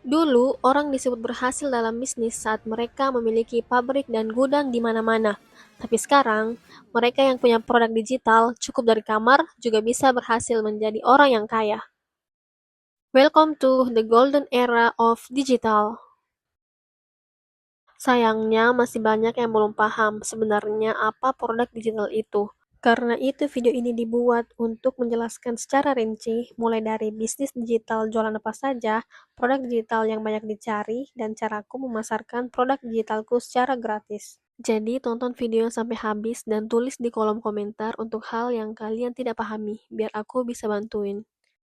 Dulu, orang disebut berhasil dalam bisnis saat mereka memiliki pabrik dan gudang di mana-mana. Tapi sekarang, mereka yang punya produk digital cukup dari kamar juga bisa berhasil menjadi orang yang kaya. Welcome to the golden era of digital. Sayangnya, masih banyak yang belum paham sebenarnya apa produk digital itu. Karena itu video ini dibuat untuk menjelaskan secara rinci, mulai dari bisnis digital jualan apa saja, produk digital yang banyak dicari, dan caraku memasarkan produk digitalku secara gratis. Jadi tonton video sampai habis dan tulis di kolom komentar untuk hal yang kalian tidak pahami, biar aku bisa bantuin.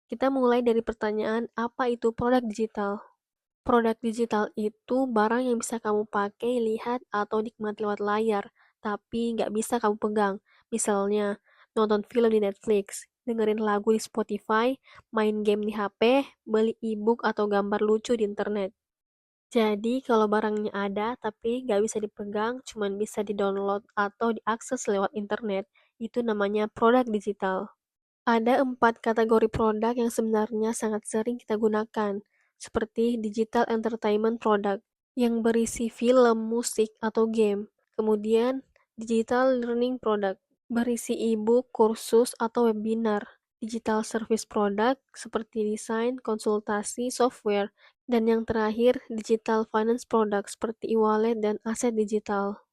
Kita mulai dari pertanyaan, apa itu produk digital? Produk digital itu barang yang bisa kamu pakai, lihat, atau nikmati lewat layar, tapi nggak bisa kamu pegang. Misalnya, nonton film di Netflix, dengerin lagu di Spotify, main game di HP, beli e-book atau gambar lucu di internet. Jadi, kalau barangnya ada tapi nggak bisa dipegang, cuman bisa di-download atau diakses lewat internet, itu namanya produk digital. Ada 4 kategori produk yang sebenarnya sangat sering kita gunakan, seperti digital entertainment product, yang berisi film, musik, atau game. Kemudian, digital learning product, berisi e-book, kursus, atau webinar. Digital service product, seperti desain, konsultasi, software. Dan yang terakhir, digital finance product, seperti e-wallet dan aset digital.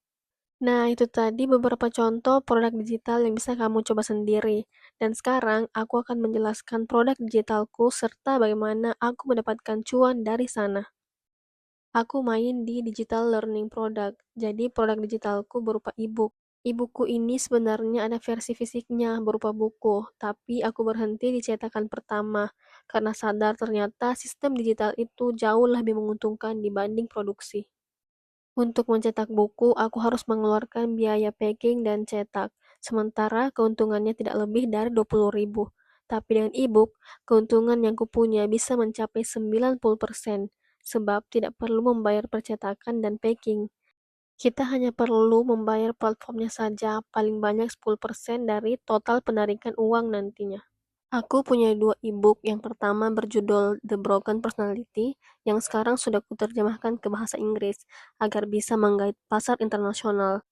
Nah, itu tadi beberapa contoh produk digital yang bisa kamu coba sendiri. Dan sekarang aku akan menjelaskan produk digitalku serta bagaimana aku mendapatkan cuan dari sana. Aku main di digital learning product. Jadi produk digitalku berupa e-book. E-buku ini sebenarnya ada versi fisiknya berupa buku, tapi aku berhenti di cetakan pertama karena sadar ternyata sistem digital itu jauh lebih menguntungkan dibanding produksi. Untuk mencetak buku, aku harus mengeluarkan biaya packing dan cetak, sementara keuntungannya tidak lebih dari 20.000. Tapi dengan e-book, keuntungan yang kupunya bisa mencapai 90%, sebab tidak perlu membayar percetakan dan packing. Kita hanya perlu membayar platformnya saja, paling banyak 10% dari total penarikan uang nantinya. Aku punya dua e-book. Yang pertama berjudul The Broken Personality, yang sekarang sudah kuterjemahkan ke bahasa Inggris agar bisa menggait pasar internasional.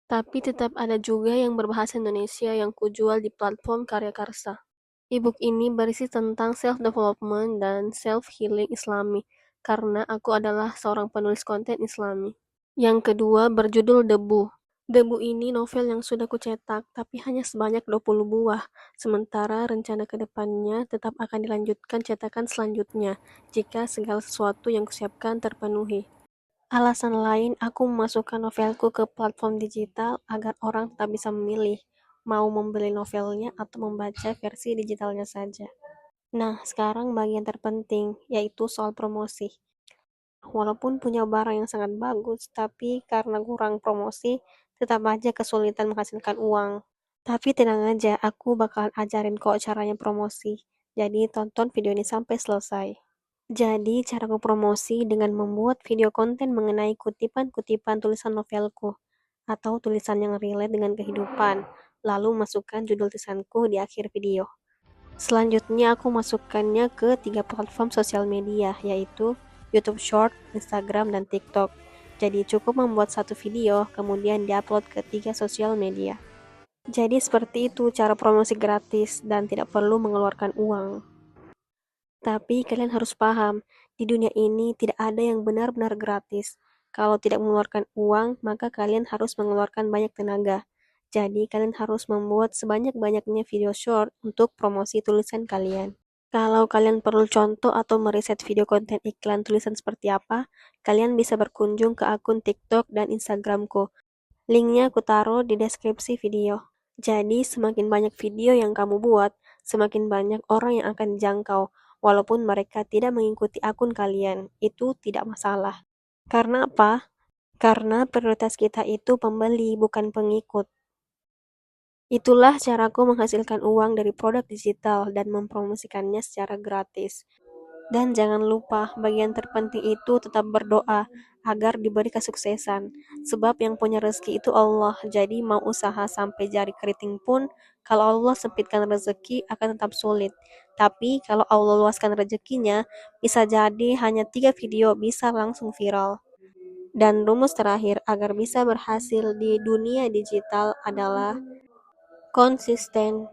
Tapi tetap ada juga yang berbahasa Indonesia yang kujual di platform Karya Karsa. E-book ini berisi tentang self-development dan self-healing Islami, karena aku adalah seorang penulis konten Islami. Yang kedua berjudul Debu. Debu ini novel yang sudah kucetak, tapi hanya sebanyak 20 buah, sementara rencana ke depannya tetap akan dilanjutkan cetakan selanjutnya, jika segala sesuatu yang kusiapkan terpenuhi. Alasan lain aku memasukkan novelku ke platform digital agar orang tetap bisa memilih, mau membeli novelnya atau membaca versi digitalnya saja. Nah, sekarang bagian terpenting, yaitu soal promosi. Walaupun punya barang yang sangat bagus, tapi karena kurang promosi, tetap aja kesulitan menghasilkan uang. Tapi tenang aja, aku bakalan ajarin kok caranya promosi. Jadi tonton video ini sampai selesai. Jadi, caraku promosi dengan membuat video konten mengenai kutipan-kutipan tulisan novelku, atau tulisan yang relate dengan kehidupan, lalu masukkan judul tulisanku di akhir video. Selanjutnya aku masukkannya ke 3 platform sosial media, yaitu YouTube Short, Instagram, dan TikTok. Jadi cukup membuat satu video, kemudian diupload ke 3 sosial media. Jadi seperti itu cara promosi gratis dan tidak perlu mengeluarkan uang. Tapi kalian harus paham, di dunia ini tidak ada yang benar-benar gratis. Kalau tidak mengeluarkan uang, maka kalian harus mengeluarkan banyak tenaga. Jadi kalian harus membuat sebanyak-banyaknya video short untuk promosi tulisan kalian. Kalau kalian perlu contoh atau meriset video konten iklan tulisan seperti apa, kalian bisa berkunjung ke akun TikTok dan Instagramku. Linknya aku taruh di deskripsi video. Jadi semakin banyak video yang kamu buat, semakin banyak orang yang akan dijangkau, walaupun mereka tidak mengikuti akun kalian. Itu tidak masalah. Karena apa? Karena prioritas kita itu pembeli, bukan pengikut. Itulah caraku menghasilkan uang dari produk digital dan mempromosikannya secara gratis. Dan jangan lupa, bagian terpenting itu tetap berdoa. agar diberi kesuksesan. Sebab yang punya rezeki itu Allah, jadi mau usaha sampai jari keriting pun, kalau Allah sempitkan rezeki akan tetap sulit. Tapi kalau Allah luaskan rezekinya, bisa jadi hanya 3 video bisa langsung viral. Dan rumus terakhir agar bisa berhasil di dunia digital adalah konsisten.